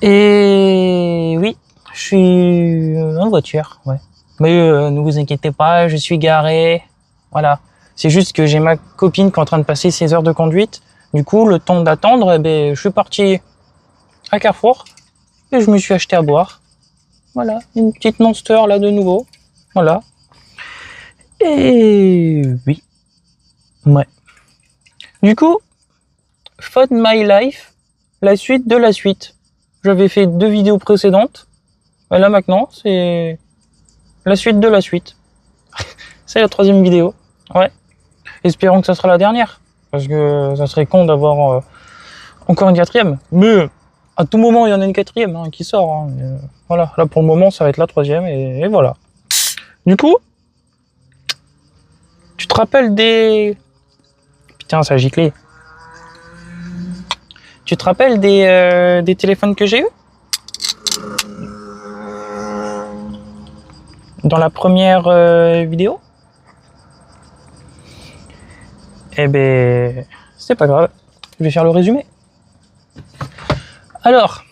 Et oui, je suis en voiture, ouais. Mais ne vous inquiétez pas, je suis garé. Voilà. C'est juste que j'ai ma copine qui est en train de passer ses heures de conduite. Du coup, le temps d'attendre, eh ben, je suis parti à Carrefour et je me suis acheté à boire. Voilà, une petite Monster là de nouveau. Voilà. Et oui. Ouais. Du coup, Fun My Life, la suite de la suite. J'avais fait 2 vidéos précédentes. Et là maintenant, c'est la suite de la suite. C'est la 3e vidéo. Ouais. Espérons que ça sera la dernière. Parce que ça serait con d'avoir encore une 4e. Mais à tout moment, il y en a une 4e hein, qui sort. Hein. Voilà. Là pour le moment, ça va être la 3e. Et voilà. Du coup, tu te rappelles des... Putain, ça a giclé. Tu te rappelles des téléphones que j'ai eus dans la première vidéo? Eh ben, c'est pas grave. Je vais faire le résumé. Alors,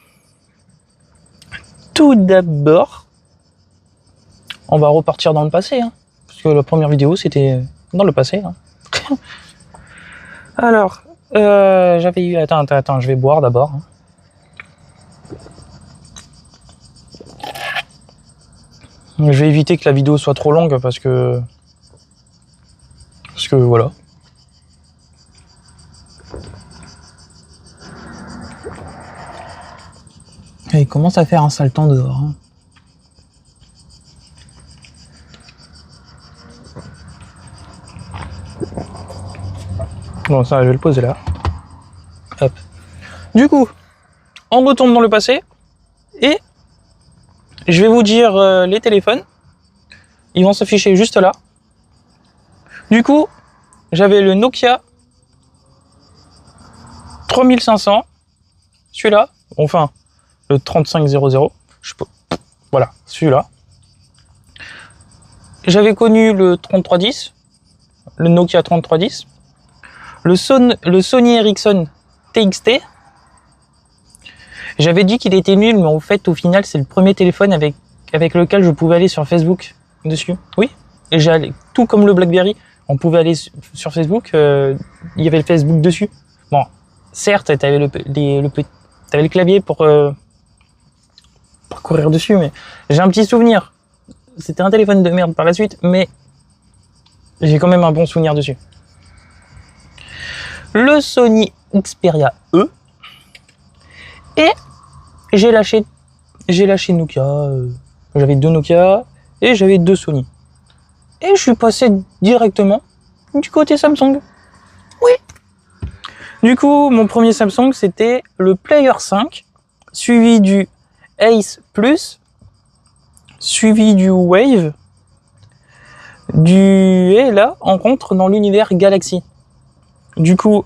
tout d'abord, on va repartir dans le passé, hein, parce que la première vidéo c'était dans le passé. Hein. Alors, j'avais eu... Attends, je vais boire d'abord. Hein. Je vais éviter que la vidéo soit trop longue parce que voilà. Et il commence à faire un sale temps dehors. Hein. Bon, ça, je vais le poser là. Hop. Du coup, on retourne dans le passé et je vais vous dire les téléphones. Ils vont s'afficher juste là. Du coup, j'avais le Nokia 3500, celui-là, enfin le 3500, voilà, celui-là. J'avais connu le 3310, le Nokia 3310, le Sony Ericsson TXT. J'avais dit qu'il était nul, mais en fait, au final, c'est le premier téléphone avec lequel je pouvais aller sur Facebook dessus. Oui, et j'allais tout comme le BlackBerry. On pouvait aller sur Facebook, il y avait le Facebook dessus. Bon, certes, t'avais le clavier pour courir dessus, mais j'ai un petit souvenir. C'était un téléphone de merde par la suite, mais j'ai quand même un bon souvenir dessus. Le Sony Xperia E. Et j'ai lâché Nokia. J'avais 2 Nokia et j'avais 2 Sony. Et je suis passé directement du côté Samsung. Oui. Du coup, mon premier Samsung, c'était le Player 5, suivi du Ace Plus, suivi du Wave, et là, on rentre dans l'univers Galaxy. Du coup,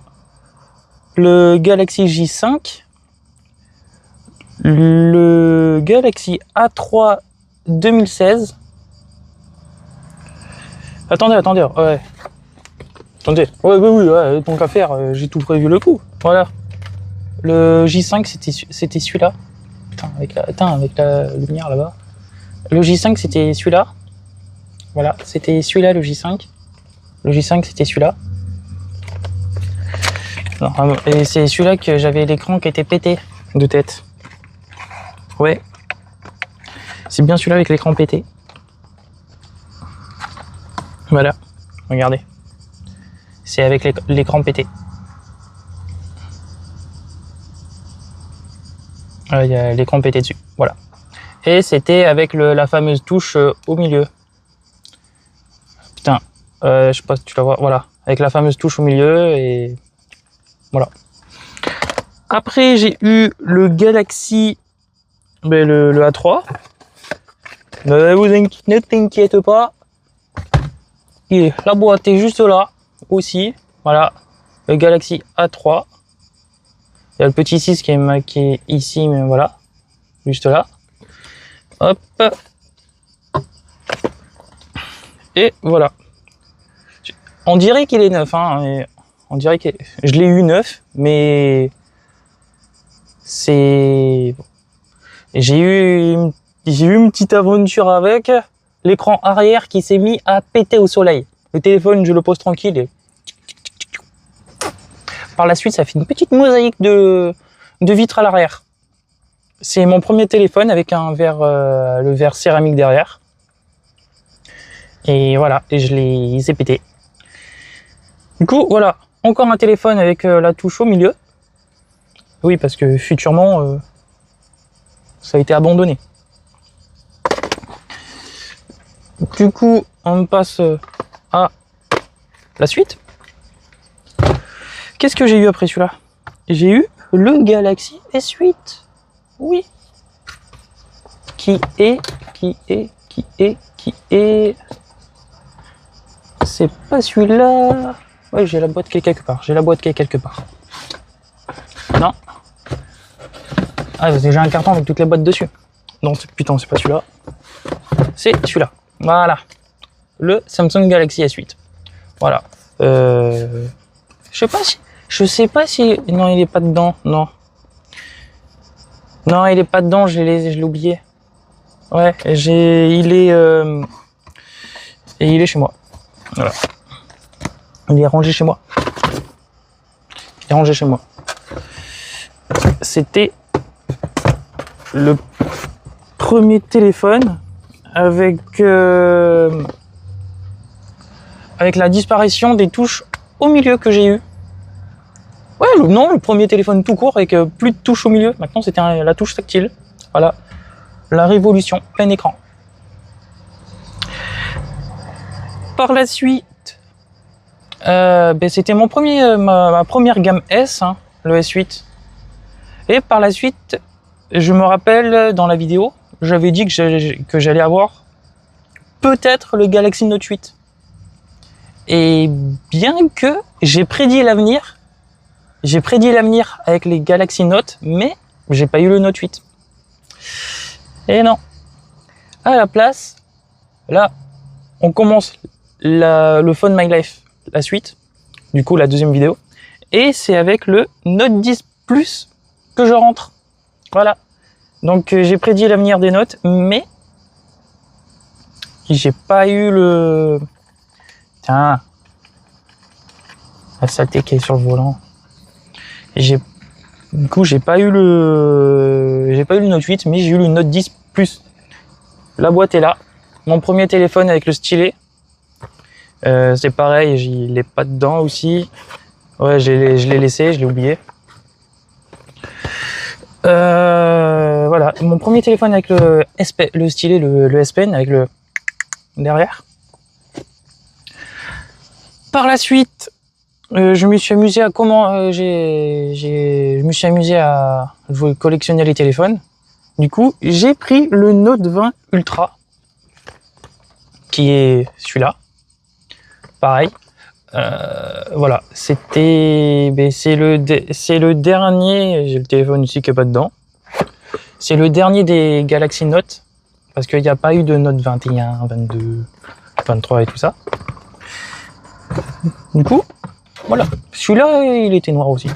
le Galaxy J5, le Galaxy A3 2016. Attendez, ouais. Attendez, ouais, tant qu'à faire, j'ai tout prévu le coup. Voilà. Le J5, c'était celui-là. Putain, avec la lumière là-bas. Le J5, c'était celui-là. Voilà, c'était celui-là, le J5. Le J5, c'était celui-là. Et c'est celui-là que j'avais l'écran qui était pété de tête. Ouais. C'est bien celui-là avec l'écran pété. Voilà. Regardez. C'est avec l'écran pété. Il y a l'écran pété dessus. Voilà. Et c'était avec la fameuse touche au milieu. Putain. Je sais pas si tu la vois. Voilà. Avec la fameuse touche au milieu et... Voilà. Après, j'ai eu le Galaxy... le A3. Ne t'inquiète pas. La boîte est juste là aussi. Voilà. Le Galaxy A3. Il y a le petit 6 qui est marqué ici, mais voilà. Juste là. Hop. Et voilà. On dirait qu'il est neuf, hein. On dirait que je l'ai eu neuf, mais c'est... J'ai eu une petite aventure avec l'écran arrière qui s'est mis à péter au soleil. Le téléphone, je le pose tranquille et par la suite, ça fait une petite mosaïque de vitres à l'arrière. C'est mon premier téléphone avec un verre, le verre céramique derrière. Et voilà, et il s'est pété. Du coup, voilà, encore un téléphone avec la touche au milieu. Oui, parce que futurement, ça a été abandonné. Du coup, on passe à la suite. Qu'est-ce que j'ai eu après celui-là? J'ai eu le Galaxy S8. Oui. Qui est C'est pas celui-là. Ouais, j'ai la boîte qui est quelque part. Non. Ah, j'ai un carton avec toutes les boîtes dessus. Non, putain, c'est pas celui-là. C'est celui-là. Voilà. Le Samsung Galaxy S8. Voilà. Je sais pas si. Non, il est pas dedans. Non. Non, il est pas dedans. Je l'ai oublié. Ouais, il est chez moi. Voilà. Il est rangé chez moi. C'était le premier téléphone avec la disparition des touches au milieu que j'ai eu. Ouais, le premier téléphone tout court avec plus de touches au milieu. Maintenant, c'était la touche tactile. Voilà, la révolution, plein écran. Par la suite, c'était ma première gamme S, hein, le S8. Et par la suite, je me rappelle dans la vidéo, j'avais dit que j'allais avoir peut-être le Galaxy Note 8. Et bien que j'ai prédit l'avenir avec les Galaxy Note, mais j'ai pas eu le Note 8. Et non. À la place, là, on commence le Phone My Life, la suite, du coup la deuxième vidéo, et c'est avec le Note 10 Plus que je rentre. Voilà. Donc j'ai prédit l'avenir des notes, mais j'ai pas eu le... Tiens, la saleté qui est sur le volant. Du coup, j'ai pas eu le Note 8, mais j'ai eu le Note 10 Plus. La boîte est là. Mon premier téléphone avec le stylet. C'est pareil, il est pas dedans aussi. Ouais, je l'ai laissé, je l'ai oublié. Voilà, mon premier téléphone avec le stylet, le S Pen avec le derrière. Par la suite, je me suis amusé à collectionner les téléphones. Du coup, j'ai pris le Note 20 Ultra, qui est celui-là. Pareil. Voilà, c'est le dernier. J'ai le téléphone ici qui est pas dedans. C'est le dernier des Galaxy Note, parce qu'il n'y a pas eu de Note 21, 22, 23 et tout ça. Du coup, voilà. Celui-là, il était noir aussi.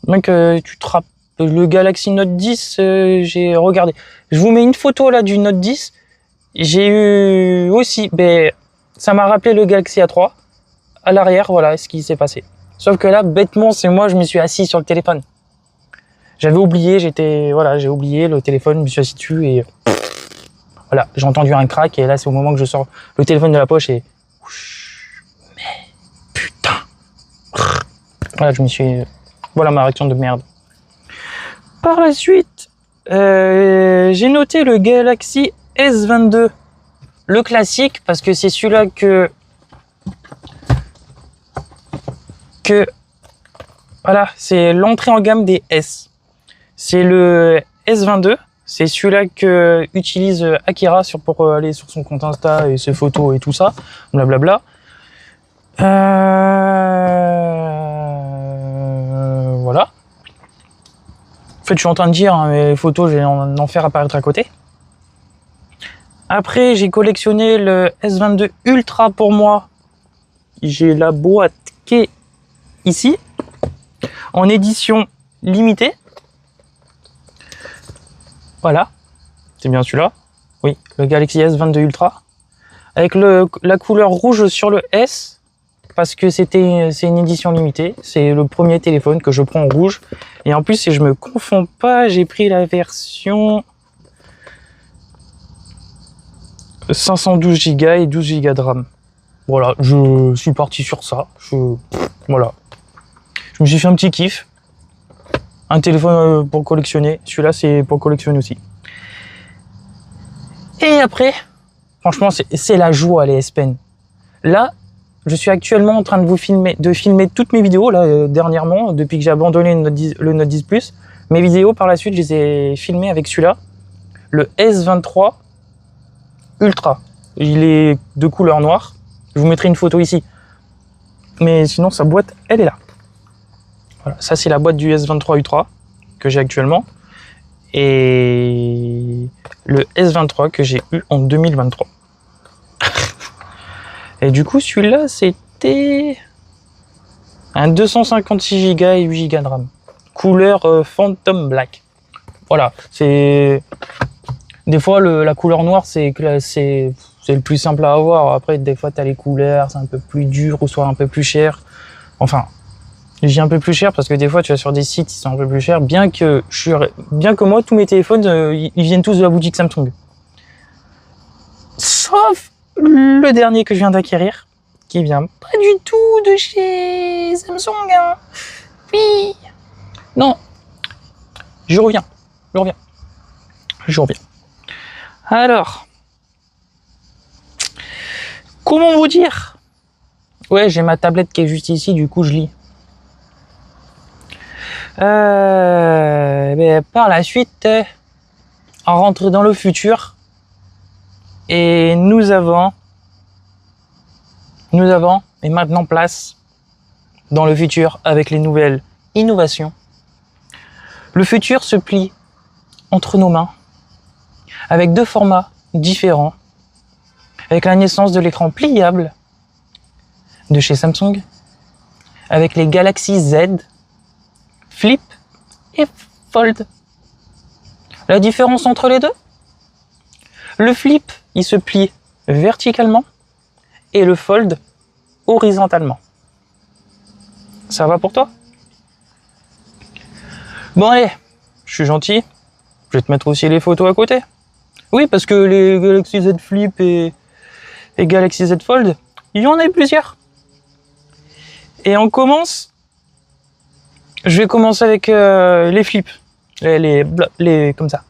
Donc, tu te rappelles, le Galaxy Note 10, j'ai regardé. Je vous mets une photo là du Note 10. J'ai eu aussi, ça m'a rappelé le Galaxy A3. À l'arrière, voilà ce qui s'est passé. Sauf que là, bêtement, c'est moi, je me suis assis sur le téléphone. J'avais oublié, j'ai oublié le téléphone, je me suis assis dessus et voilà, j'ai entendu un crack et là, c'est au moment que je sors le téléphone de la poche et mais putain. Voilà, voilà ma réaction de merde. Par la suite, j'ai noté le Galaxy S22, le classique, parce que c'est celui-là que voilà, c'est l'entrée en gamme des S. C'est le S22, c'est celui-là que utilise Akira pour aller sur son compte Insta et ses photos et tout ça, blablabla. Voilà. En fait, je suis en train de dire, hein, mes photos, je vais en faire apparaître à côté. Après, j'ai collectionné le S22 Ultra pour moi. J'ai la boîte qui est ici, en édition limitée. Voilà, c'est bien celui-là. Oui, le Galaxy S22 Ultra. Avec la couleur rouge sur le S, parce que c'est une édition limitée. C'est le premier téléphone que je prends en rouge. Et en plus, si je me confonds pas, j'ai pris la version 512 Go et 12 Go de RAM. Voilà, je suis parti sur ça. Voilà. Je me suis fait un petit kiff. Un téléphone pour collectionner. Celui-là, c'est pour collectionner aussi. Et après, franchement, c'est la joie, les S Pen. Là, je suis actuellement en train de filmer toutes mes vidéos, là, dernièrement, depuis que j'ai abandonné le Note 10 Plus. Mes vidéos, par la suite, je les ai filmées avec celui-là, le S23 Ultra. Il est de couleur noire. Je vous mettrai une photo ici. Mais sinon, sa boîte, elle est là. Voilà, ça, c'est la boîte du S23 Ultra que j'ai actuellement. Et le S23 que j'ai eu en 2023. Et du coup, celui-là, c'était un 256 Go et 8 Go de RAM. Couleur Phantom Black. Voilà, c'est... Des fois, la couleur noire, c'est le plus simple à avoir. Après, des fois, tu as les couleurs, c'est un peu plus dur ou soit un peu plus cher. Enfin, je dis un peu plus cher parce que des fois, tu vas sur des sites qui sont un peu plus chers. Bien que moi, tous mes téléphones, ils viennent tous de la boutique Samsung. Sauf le dernier que je viens d'acquérir, qui vient pas du tout de chez Samsung. Hein. Oui. Non. Je reviens. Alors. Comment vous dire? Ouais, j'ai ma tablette qui est juste ici, du coup je lis. Mais par la suite, on rentre dans le futur. Et nous avons et maintenant place dans le futur avec les nouvelles innovations. Le futur se plie entre nos mains avec deux formats différents, avec la naissance de l'écran pliable de chez Samsung, avec les Galaxy Z, Flip et Fold. La différence entre les deux? Le Flip, il se plie verticalement et le Fold horizontalement. Ça va pour toi? Bon allez, je suis gentil, je vais te mettre aussi les photos à côté. Oui, parce que les Galaxy Z Flip et Galaxy Z Fold, il y en a plusieurs. Et on commence, je vais commencer avec les flips, les comme ça.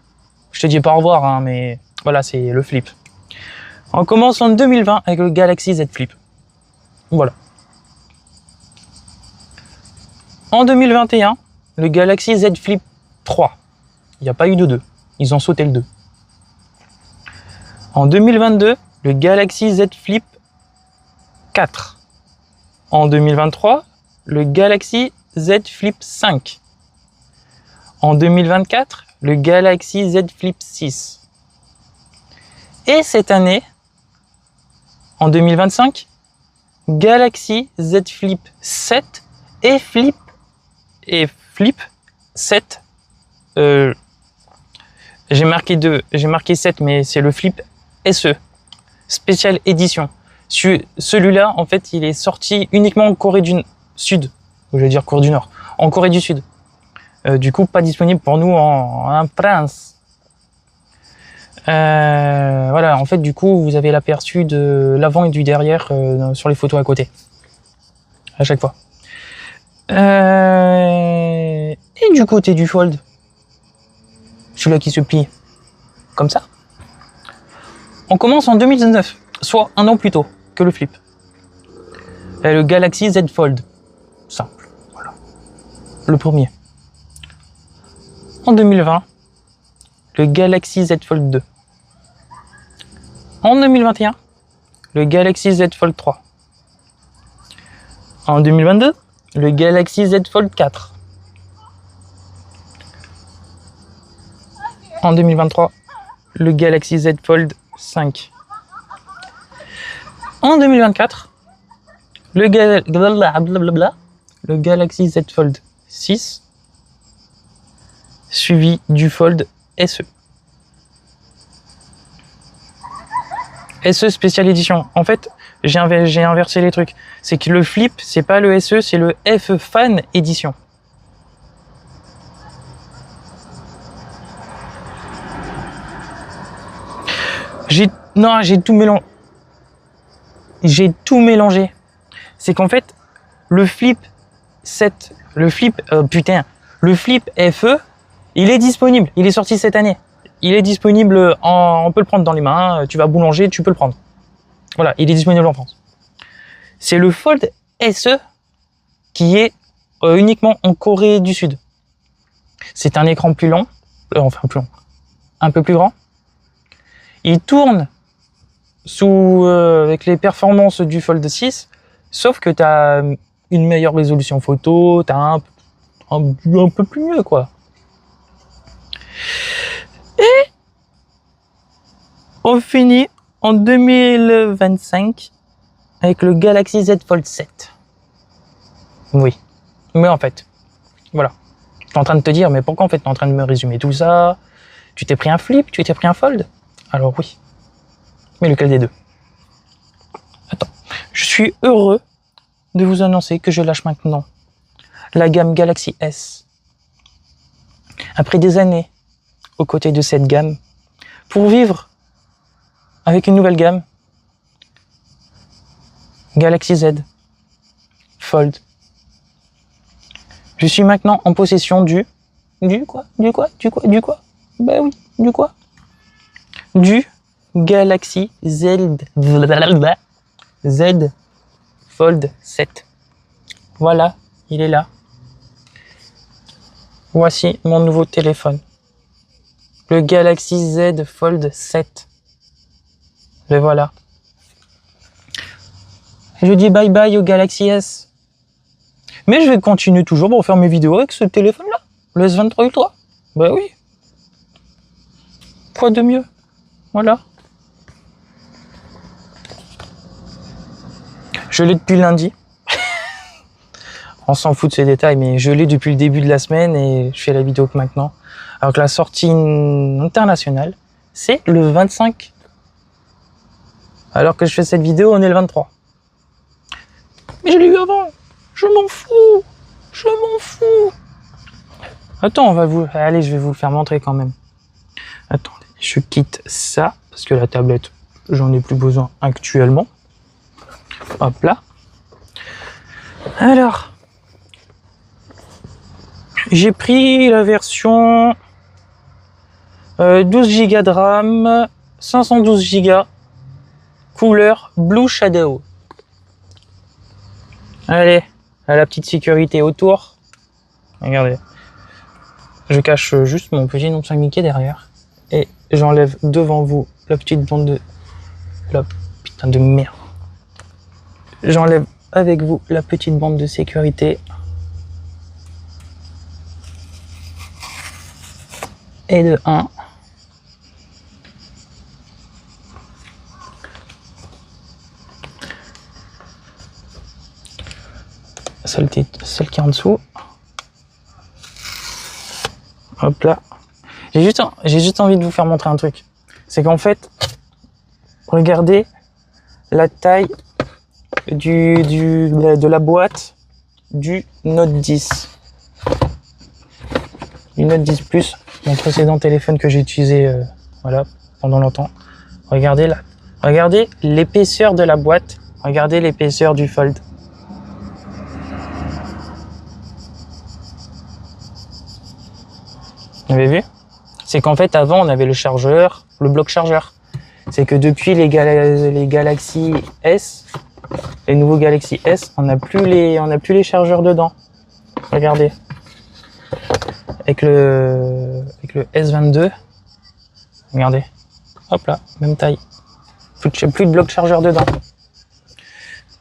Je te dis pas au revoir, hein, mais voilà, c'est le flip. On commence en 2020 avec le Galaxy Z Flip. Voilà. En 2021, le Galaxy Z Flip 3. Il n'y a pas eu de 2. Ils ont sauté le 2. En 2022, le Galaxy Z Flip 4. En 2023, le Galaxy Z Flip 5. En 2024, le Galaxy Z Flip 6. Et cette année, en 2025, Galaxy Z Flip 7 et Flip 7. J'ai marqué 7, mais c'est le Flip SE, Special Edition. Celui-là, en fait, il est sorti uniquement en Corée du Sud. Je vais dire Corée du Nord. En Corée du Sud. Du coup, pas disponible pour nous en France. Voilà, en fait, du coup, vous avez l'aperçu de l'avant et du derrière sur les photos à côté. À chaque fois. Et du côté du Fold, celui-là qui se plie comme ça. On commence en 2019, soit un an plus tôt que le Flip. Et le Galaxy Z Fold. Simple, voilà. Le premier. En 2020, le Galaxy Z Fold 2. En 2021, le Galaxy Z Fold 3. En 2022, le Galaxy Z Fold 4. En 2023, le Galaxy Z Fold 5. En 2024, le Galaxy Z Fold 6, suivi du Fold SE. SE Special Edition. En fait, j'ai inversé les trucs. C'est que le Flip, c'est pas le SE, c'est le F Fan Edition. J'ai tout mélangé. J'ai tout mélangé. C'est qu'en fait, le Flip 7, le Flip, le Flip FE, il est disponible. Il est sorti cette année. Il est disponible, on peut le prendre dans les mains. Tu vas boulanger, tu peux le prendre. Voilà, il est disponible en France. C'est le Fold SE qui est uniquement en Corée du Sud. C'est un écran plus long, enfin plus long, un peu plus grand. Il tourne avec les performances du Fold 6, sauf que tu as une meilleure résolution photo, tu as un peu plus mieux, quoi. Et on finit en 2025 avec le Galaxy Z Fold 7. Oui, mais en fait, voilà. Je suis en train de te dire, mais pourquoi en fait tu es en train de me résumer tout ça? Tu t'es pris un Flip, tu t'es pris un Fold? Alors oui, mais lequel des deux? Attends, je suis heureux de vous annoncer que je lâche maintenant la gamme Galaxy S. Après des années aux côtés de cette gamme, pour vivre avec une nouvelle gamme, Galaxy Z Fold. Je suis maintenant en possession du quoi? Bah oui, du quoi? Du Galaxy Z Fold 7. Voilà, il est là. Voici mon nouveau téléphone. Le Galaxy Z Fold 7. Le voilà. Je dis bye bye au Galaxy S. Mais je vais continuer toujours pour faire mes vidéos avec ce téléphone-là. Le S23 Ultra. Bah oui. Quoi de mieux? Voilà. Je l'ai depuis lundi. On s'en fout de ces détails, mais je l'ai depuis le début de la semaine et je fais la vidéo que maintenant. Alors que la sortie internationale, c'est le 25. Alors que je fais cette vidéo, on est le 23. Mais je l'ai eu avant. Je m'en fous. Je m'en fous. Attends, allez, je vais vous le faire montrer quand même. Attendez, je quitte ça, parce que la tablette, j'en ai plus besoin actuellement. Hop là. Alors, j'ai pris la version 12 Go de RAM, 512 Go, couleur Blue Shadow. Allez, à la petite sécurité autour. Regardez. Je cache juste mon petit nom de 5 Mickey derrière. Et j'enlève devant vous la petite bande de... La putain de merde. J'enlève avec vous la petite bande de sécurité. Et de 1. Celle qui est en dessous. Hop là. J'ai juste envie de vous faire montrer un truc. C'est qu'en fait, regardez la taille de la boîte du Note 10. Du Note 10 Plus, mon précédent téléphone que j'ai utilisé voilà, pendant longtemps. Regardez l'épaisseur de la boîte. Regardez l'épaisseur du Fold. Vous avez vu? C'est qu'en fait, avant, on avait le chargeur, le bloc chargeur. C'est que depuis les Galaxy S, les nouveaux Galaxy S, on n'a plus les chargeurs dedans. Regardez. Avec le S22, regardez. Hop là, même taille. Plus de bloc chargeur dedans.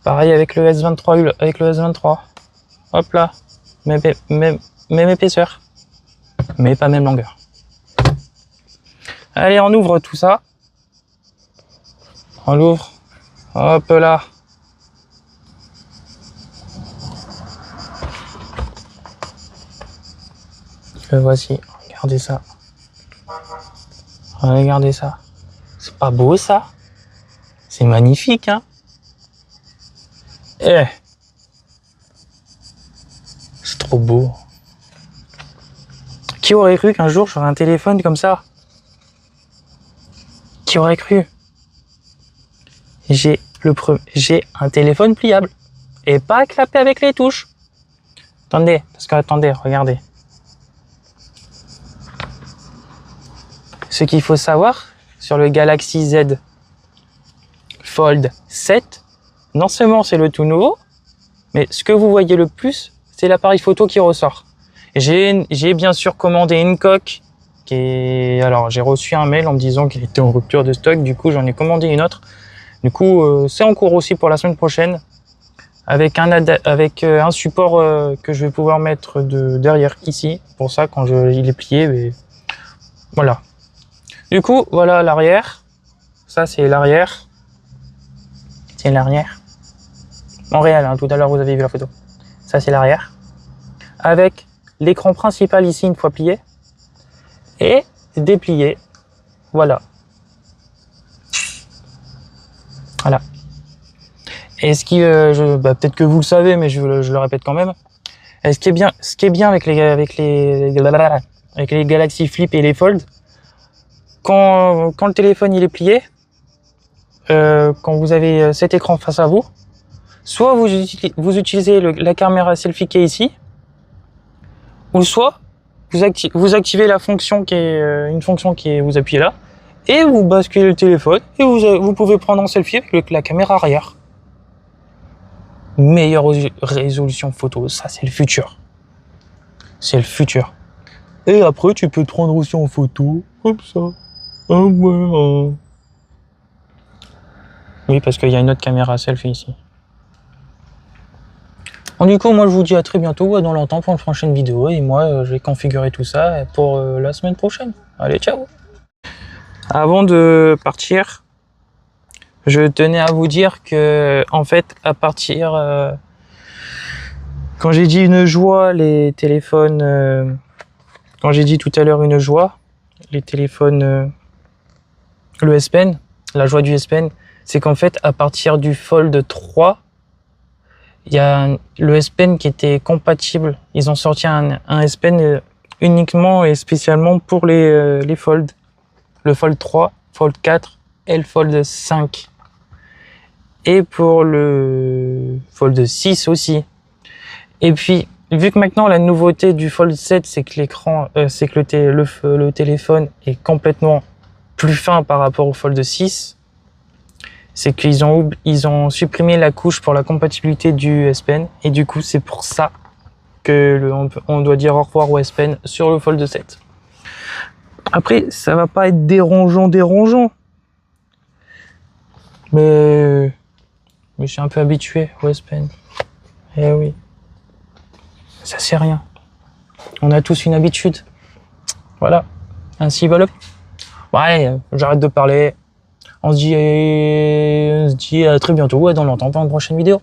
Pareil avec le S23, avec le S23. Hop là, même épaisseur. Mais pas même longueur. Allez, on ouvre tout ça. On l'ouvre. Hop là. Le voici. Regardez ça. Regardez ça. C'est pas beau ça? C'est magnifique, hein. Eh, c'est trop beau. Qui aurait cru qu'un jour j'aurais un téléphone comme ça? Qui aurait cru? J'ai un téléphone pliable et pas clapé avec les touches. Attendez, attendez, regardez. Ce qu'il faut savoir sur le Galaxy Z Fold 7, non seulement c'est le tout nouveau, mais ce que vous voyez le plus, c'est l'appareil photo qui ressort. J'ai bien sûr commandé une coque alors j'ai reçu un mail en me disant qu'il était en rupture de stock, du coup j'en ai commandé une autre. Du coup c'est en cours aussi pour la semaine prochaine avec un support que je vais pouvoir mettre derrière ici. Pour ça quand il est plié, mais voilà. Du coup voilà l'arrière. Ça c'est l'arrière. C'est l'arrière. En réel, hein, tout à l'heure vous avez vu la photo. Ça c'est l'arrière. Avec l'écran principal ici une fois plié. Et déplié. Voilà. Voilà. Et ce qui, peut-être que vous le savez, mais je le répète quand même. Et ce qui est bien avec les Galaxy Flip et les Fold, quand le téléphone il est plié, quand vous avez cet écran face à vous, soit vous utilisez la caméra selfie qui est ici, ou soit vous activez la fonction qui est une fonction vous appuyez là, et vous basculez le téléphone, et vous pouvez prendre en selfie avec la caméra arrière. Meilleure résolution photo, ça c'est le futur. C'est le futur. Et après tu peux te prendre aussi en photo, comme ça. Ah ouais. Oui, parce qu'il y a une autre caméra selfie ici. Bon, du coup, moi je vous dis à très bientôt dans longtemps pour une prochaine vidéo. Et moi je vais configurer tout ça pour la semaine prochaine. Allez, ciao. Avant de partir, je tenais à vous dire que, en fait, à partir... quand j'ai dit une joie, les téléphones... quand j'ai dit tout à l'heure une joie, les téléphones... le S Pen, la joie du S Pen, c'est qu'en fait, à partir du Fold 3, il y a le S Pen qui était compatible. Ils ont sorti un S Pen uniquement et spécialement pour les Fold. Le Fold 3, Fold 4 et le Fold 5. Et pour le Fold 6 aussi. Et puis, vu que maintenant la nouveauté du Fold 7, c'est que l'écran, c'est que le téléphone est complètement plus fin par rapport au Fold 6, c'est qu'ils ont supprimé la couche pour la compatibilité du S Pen. Et du coup, c'est pour ça que on doit dire au revoir au S Pen sur le Fold 7. Après, ça va pas être dérangeant. Mais je suis un peu habitué au S Pen. Eh oui. Ça c'est rien. On a tous une habitude. Voilà. Ainsi va le. Ouais, j'arrête de parler. On se dit à très bientôt, dans longtemps pour une prochaine vidéo.